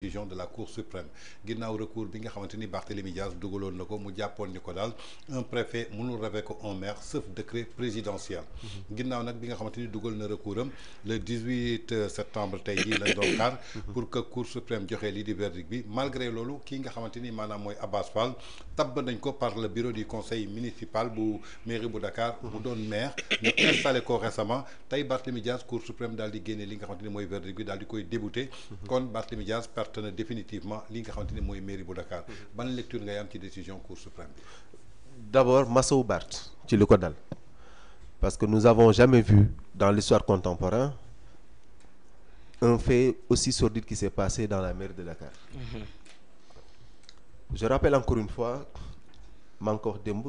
décision de la Cour suprême ginnaaw recours bi nga xamante ni Barthélémy Dias dugaloon na ko mu jàppoon ni ko daal un préfet mënul révoquer un maire sauf décret présidentiel. ginnaaw nag bi nga xamante ni dugal na recours am le 18 septembre tey jii lañ doon xaar pour que Cour suprême joxe lii di verdict bi malgré loolu kii nga xamante ni maanaam mooy Abass Fall tabb nañ ko par le bureau du conseil municipal bu mairie bu Dakar. mu doon maire ñu installé ko récemment tey Barthélémy Dias Cour suprême daal di génne li nga xamante ni mooy verdict bi daal di koy débouté. kon Barthélémy Dias perte na définitivement li nga xamante ni mooy mairie bu Dakar ban lecture ngay am ci décision Cour suprême bi. D'abord masawu Bart ci li ko dal parce que nous avons jamais vu dans l'histoire contemporaine un fait aussi sordide qui s'est passé dans la mairie de Dakar. Je rappelle encore une fois maa ngi ko wax démb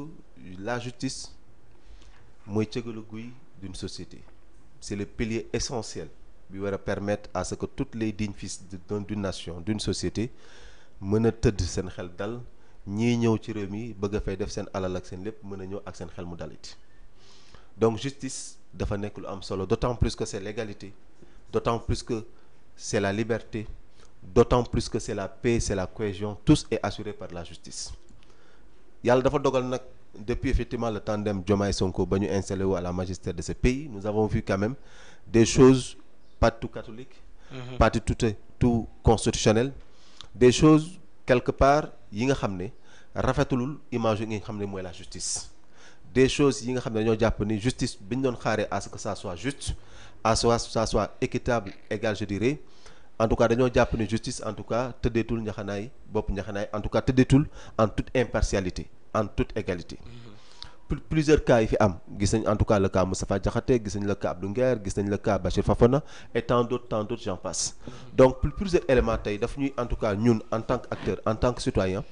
la justice mooy cëgalu guy d'une société c'est le pilier essentiel bi war a permettre à ce que toutes les dignes fils d'une nation d'une société mën a tëdd seen xel dal ñii ñëw ci réew mi bëgg a fay def seen alal ak seen lépp mën a ñëw ak seen xel mu dalit donc justice dafa nekk lu am solo d'autant plus que c'est l'égalité d'autant plus que c'est la liberté d'autant plus que c'est la paix c'est la cohésion tous est assuré par la justice yàlla dafa dogal nag depuis effectivement le tandem Diomaye Sonko ba ñu installé wu à la magistère de ce pays nous avons vu quand même des choses pas tout catholiques pas tout constitutionnel des choses quelque part yi nga xam ne rafetulul image yi nga xam ne mooy la justice des choses yi nga xam ne dañoo jàpp ni justice bi ñu doon xaaree à ce que ça soit juste à ce que ça soit équitable égal je dirais en tout cas dañoo jàpp ni justice en tout cas tëddeetul njaxanaay bopp njaxanaay en tout cas tëddeetul en toute impartialité en toute égalité plusieurs cas yi fi am gis nañ en tout cas le cas Moustapha Diakhaté gis nañ le cas Abdou Nguer gis nañ le cas Bachir Fafana et tant d'autres j'en passe donc plusieurs éléments tey daf ñuy en tout cas ñun en tant qu'acteur en tant que citoyen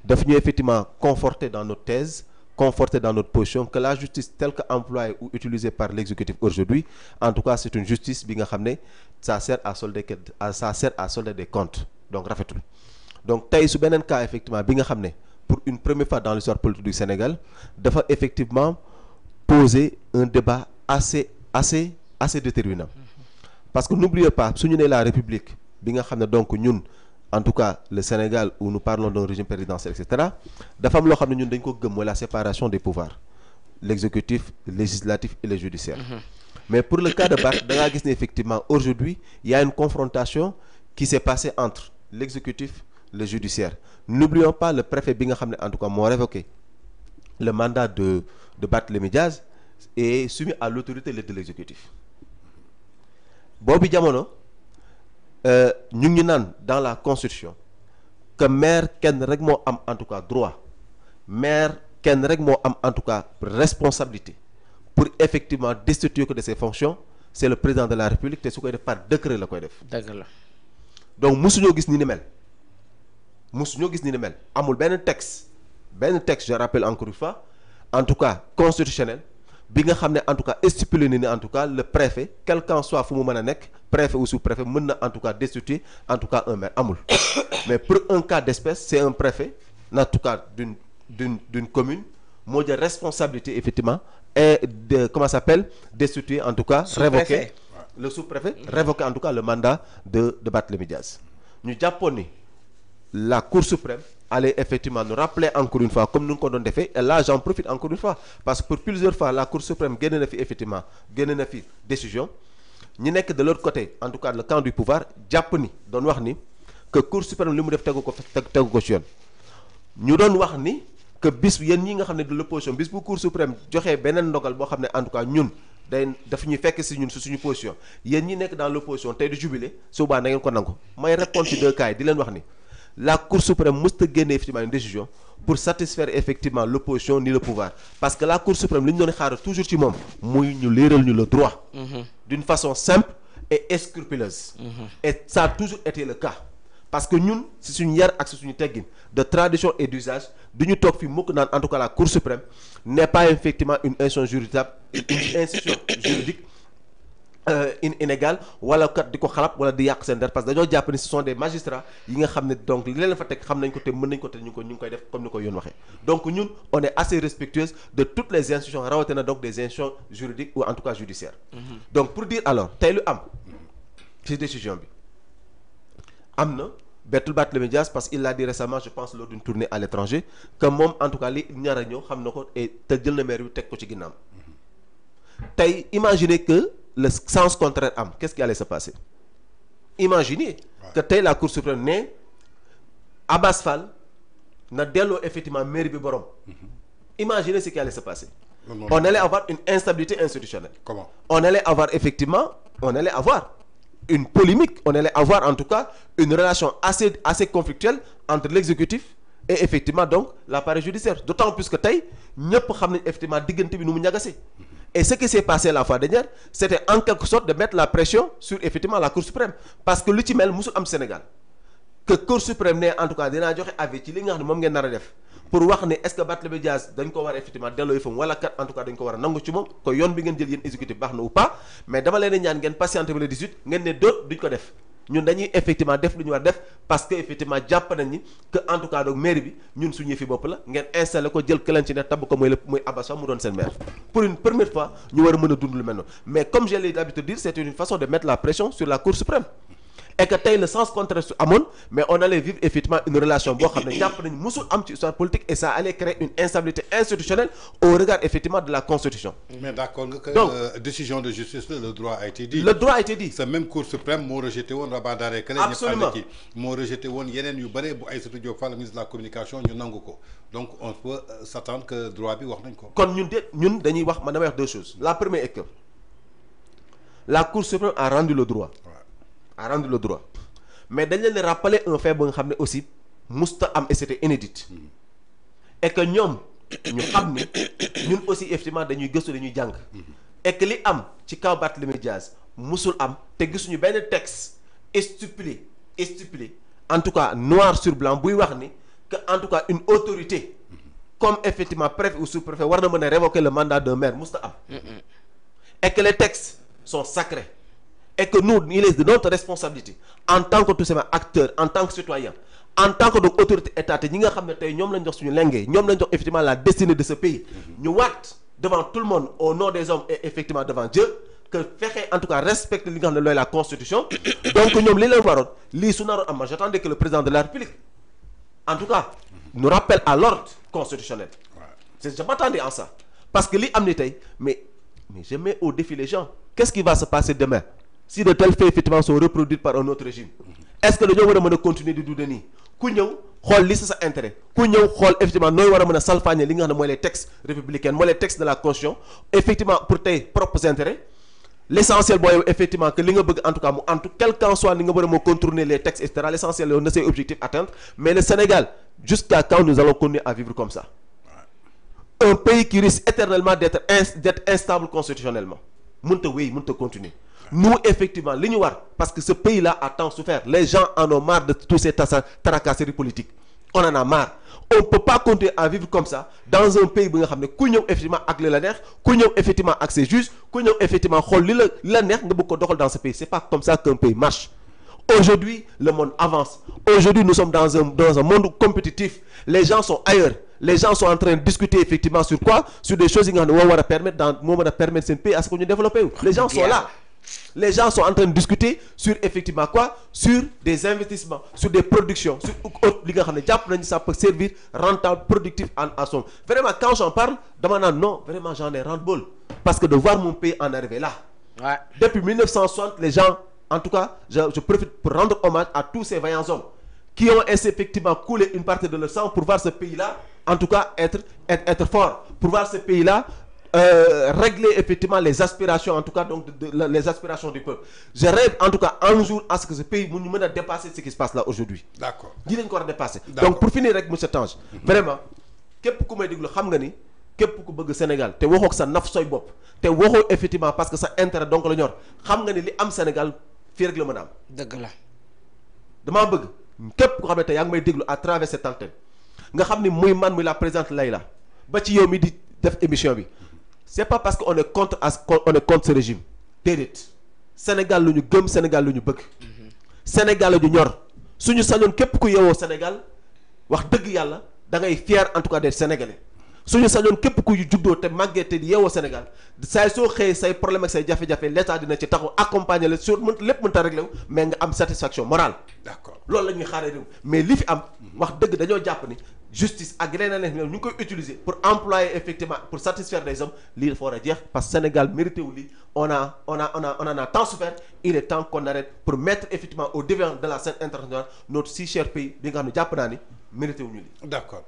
daf ñuy effectivement conforter dans notre thèse conforter dans notre position que la justice telle que employée ou utilisée par l'exécutif aujourd'hui en tout cas c'est une justice bi nga xam ne ça sert à solder des comptes donc rafetul donc tey su beneen cas effectivement bi nga xam ne pour une première fois dans l'histoire politique du Sénégal dafa effectivement poser un débat assez déterminant parce que n'oubliez pas su ñu nee la République bi nga xam ne donc ñun en tout cas le Sénégal où nous parlons d'un régime présidentiel et cetera dafa am loo xam ne ñun dañ ko gëm mooy la séparation des pouvoirs l'exécutif le législatif et le judiciaire mais pour le cas de Barth da ngaa gis ne effectivement aujourd'hui il y a une confrontation qui s'est passée entre l'exécutif le judiciaire n'oublions pas le préfet bi nga xam ne en tout cas moo révoqué le mandat de Barthélémy Dias est soumis à l'autorité de l'exécutif boobu jamono ñu ngi naan dans la constitution que maire kenn rek moo am en tout cas droit maire kenn rek moo am en tout cas responsabilité pour effectivement destituer ko de ses fonctions c'est le président de la République te su koy def par décret la koy def. dëgg la donc musuñoo gis ni mel. amul benn texte je rappelle encore une fois en tout cas constitutionnel bi nga xam ne en tout cas stipulé ni en tout cas le préfet quel qu'en soit fu mu mën a nekk préfet ou sous-préfet mën na en tout cas destituer en tout cas un maire amul mais pour un cas d'espèce c'est un préfet en tout cas d'une commune moo jël responsabilité effectivement et de comment ça s'appelle destituer en tout cas révoquer le sous-préfet révoquer en tout cas le mandat de Barthélémy Dias ñu jàppoon ni la Cour suprême allait effectivement nous rappeler encore une fois comme nous ko doon defee et là j'en profite encore une fois parce que pour plusieurs fois la Cour suprême génne na fi décision ñi nekk de l'autre côté en tout cas le camp du pouvoir jàpp ni doon wax ni que Cour suprême li mu def tegu ko ci yoon ñu doon wax ni que bis yéen ñi nga xam ne de l'opposition bis bu Cour suprême joxee beneen ndogal boo xam ne en tout cas ñun daf ñuy fekk si ñun suñu position yéen ñi nekk dans l'opposition tey du jubilé suba na ngeen ko nangu may répondre ci deux cas yi di leen wax ni la Cour suprême mësta génne effectivement une décision pour satisfaire effectivement l'opposition ni le pouvoir parce que la Cour suprême li ñu doon xaar toujours ci moom muy ñu leeral ñu le droit d'une façon simple et scrupuleuse et ça a toujours été le cas parce que ñun si suñu yar ak si suñu teggin de tradition et d'usage du ñu toog fi mukk naan en tout cas la Cour suprême n'est pas effectivement une institution juridique inégale wala kat di ko xalab wala di yàq seen der parce que dañoo jàpp ni ce sont des magistrats yi nga xam ne donc li leen fa teg xam nañ ko te mën nañ ko te ñu ngi koy def comme ni ko yoon waxee donc ñun on est assez respectueuse de toutes les institutions rawatina donc des institutions juridiques ou en tout cas judiciaires donc pour dire alors tey lu am ci décision bi am na bettul Barthélémy Dias parce qu'il l'a dit récemment, je pense lors d'une tournée à l'étranger, que moom en tout cas li ñaar a ñëw xam na ko et te jël na maire bi teg ko ci ginnaaw. Tey imaginez que le sens contraire am, qu'est-ce qui allait se passer? Imaginez que tey la Cour suprême ne Abass Fall na delloo effectivement maire bi borom. Imaginez ce qui allait se passer. On allait avoir une instabilité institutionnelle. Comment? On allait avoir effectivement, on allait avoir une polémique, on allait avoir en tout cas une relation assez conflictuelle entre l'exécutif et effectivement donc l'appareil judiciaire. D'autant plus que tey ñëpp xam nañ effectivement diggante bi nu mu ñagasee. Et ce qui s'est passé la fois dernière, c'était en quelque sorte de mettre la pression sur effectivement la Cour suprême. Parce que lu ci mel musul am Sénégal. Que Cour suprême ne en tout cas dinaa joxe avis ci li nga xam ne moom ngeen nar a def. Pour wax ne est-ce que Barthélémy Dias dañ ko war a effectivement delloo yëfam wala kat en tout cas dañ ko war a nangu ci moom ko yoon bi ngeen jël yéen exécutif baax na ou pas, mais dama leen ñaan ngeen patienter ba le 18 ngeen ne d'autres duñ ko def ñun dañuy effectivement def lu ñu war def parce que effectivement jàpp nañ ni que en tout cas donc mairie bi ñun suñu yëfi bopp la ngeen installé ko jël këlan ci ne tabb ko mooy Abass Fall mu doon seen maire pour une première fois ñu war a mën a dund lu mel noonu mais comme j'ai l'habitude de dire c'est une façon de mettre la pression sur la Cour suprême. Et que tey le sens contraire su amoon mais on allait vivre effectivement une relation boo xam ne jàpp nañu musul am ci histoire politique et ça allait créer une instabilité institutionnelle au regard effectivement de la constitution. Mais d'accord nga que donc décision de justice le droit a été dit. Le droit a été dit. C'est même Cour suprême moo rejeté woon rabat d'arrêt. Absolument moo rejeté woon yeneen yu bare bu Aïssatou Diop Fall ministre de la communication ñu nangu ko donc on peut s'attendre que droit bi wax nañ ko. kon ñun dañuy wax man damay wax deux choses la première est que la Cour suprême a rendu le droit. A rendu le droit mais dañ leen rappeler un fait ba nga xam ne aussi musta am et c'était inédit et que ñoom ñu xam ne ñun aussi effectivement dañuy gëstu dañuy jàng et que li am ci kaw Barthélémy Dias musul am te gisuñu benn texte stipulé en tout cas noir sur blanc buy wax ni que en tout cas une autorité comme effectivement préfet ou sous-préfet war na mën a révoquer le mandat d'un maire musta am et que les textes sont sacrés. Et que nous, il est de notre responsabilité en tant que tout simplement acteurs, en tant que citoyens, en tant que donc autorité étatique, ñi nga xam ne tey ñoom lañ jox suñu lenge ñoom lañ jox effectivement la destinée de ce pays. ñu waat devant tout le monde au nom des hommes et effectivement devant Dieu que fexe en tout cas respecte li nga xam ne looy la constitution. Donc ñoom li leen waroon lii su naroon am j'attendais que le président de la République en tout cas nous rappelle à l'ordre constitutionnel. Je m'attendais en ça parce que li am ni tey mais je mets au défi les gens. Qu'est-ce qui va se passer demain? Si de tels faits effectivement sont reproduits par un autre régime est-ce que dañoo war a mën a continuer di dund nii ku ñëw xool li sa intérêt ku ñëw xool effectivement nooy war a mën a salfaañe li nga xam ne mooy les textes républicains mooy les textes de la constitution effectivement pour tes propres intérêts l'essentiel booy effectivement que li nga bëgg en tout cas mu antu quel qu'en soit li nga war a moo contourner les textes et cetera l'essentiel yow na say objectifs atteindre mais le Sénégal jusqu'à quand nous allons continuer à vivre comme ça un pays qui risque éternellement d'être instable constitutionnellement mënta wéy mënta continuer. Nous, effectivement, li ñu war parce que ce pays-là a tant souffert. Les gens en ont marre de tous ces tracasseries politiques. On en a marre. On ne peut pas continuer à vivre comme ça dans un pays bi nga xam ne ku ñëw effectivement ak li la neex ku ñëw effectivement ak ses juges ku ñëw effectivement xool li la neex nga bëgg ko doxal dans ce pays. C'est pas comme ça qu'un pays marche. Aujourd'hui, le monde avance. Aujourd'hui, nous sommes dans un monde compétitif. Les gens sont ailleurs. Les gens sont en train de discuter effectivement sur quoi? Sur des choses yi nga xam ne moo war a permettre seen pays à ce que ñu développer wu. Les gens sont là. Les gens sont en train de discuter sur effectivement quoi? Sur des investissements, sur des productions, sur autre li nga xam ne jàpp nañu ça peut servir rentable, productif en somme. Vraiment quand j'en parle dama naan non vraiment j'en ai ras-le-bol parce que de voir mon pays en arriver là. Ouais. Depuis 1960 les gens en tout cas je profite pour rendre hommage à tous ces vaillants hommes qui ont effectivement coulé une partie de leur sang pour voir ce pays-là en tout cas être fort, pour voir ce pays-là régler effectivement les aspirations en tout cas donc les aspirations du peuple. Je rêve en tout cas un jour à ce que ce pays mu ñu mën a dépasser ce qui se passe là aujourd'hui. D'accord. Di lañ ko war a dépasser. Donc pour finir rek monsieur Tange. Vraiment képp ku may déglu xam nga ni képp ku bëgg Sénégal te waxoo sa naf sooy bopp te waxoo effectivement parce que sa intérêt donc la ñor xam nga ni li am Sénégal fii rek la mën a am. Dëgg la. Damaa bëgg képp ku xam ne te yaa ngi may déglu à travers cette antenne nga xam ni muy man muy la présidente Layla ba ci yow mi di def émission bi. C'est pas parce qu'on est contre ce régime déedéet Sénégal lu ñu gëm Sénégal lu ñu bëgg Sénégal la ñu ñor suñu sañoon képp ku yeewoo Sénégal wax dëgg yàlla da ngay fier en tout cas des Sénégalais suñu sañoon képp ku juddoo te màggee te yeewoo Sénégal saay soo xëyee say problème ak say jafe-jafe l'état dina ci taxaw accompagner la sur lépp mën ta réglé wu mais nga am satisfaction morale. D'accord loolu la ñuy xaaree réew mais li fi am wax dëgg dañoo jàpp ni justice ak leneen ñu ngi koy utiliser pour employer effectivement pour satisfaire des hommes lii dafa war a jeex parce que Sénégal mérité wu lii on en a tant souffert il est temps qu'on arrête pour mettre effectivement au devant de la scène internationale notre si cher pays bi nga xam ne jàpp naa ni mérité wu ñu lii. D'accord.